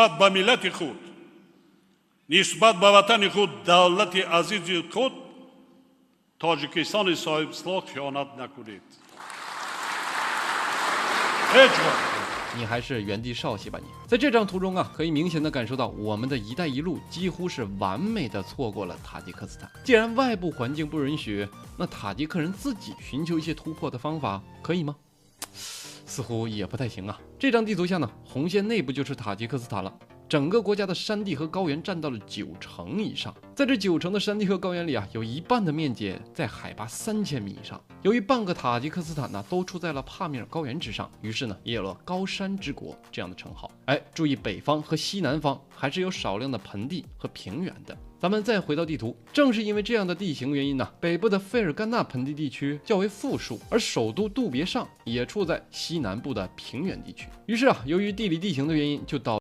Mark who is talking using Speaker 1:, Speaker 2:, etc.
Speaker 1: نسبت به ملت خود، نسبت به وطن خود، دولت عزیز خود تاجیکستان صاحب اصلاح خیانت نکنید. هیچ وقت
Speaker 2: 你还是原地少些吧你。在这张图中啊，可以明显的感受到我们的一带一路几乎是完美的错过了塔吉克斯坦。既然外部环境不允许，那塔吉克人自己寻求一些突破的方法可以吗？似乎也不太行啊。这张地图下呢，红线内部就是塔吉克斯坦了。整个国家的山地和高原占到了90%以上，在这90%的山地和高原里啊，有一半的面积在海拔3000米以上。由于半个塔吉克斯坦呢都处在了帕米尔高原之上，于是呢也有了高山之国这样的称号。注意北方和西南方还是有少量的盆地和平原的。咱们再回到地图，正是因为这样的地形原因呢，北部的费尔干纳盆地地区较为富庶，而首都杜别上也处在西南部的平原地区。于是啊，由于地理地形的原因，就导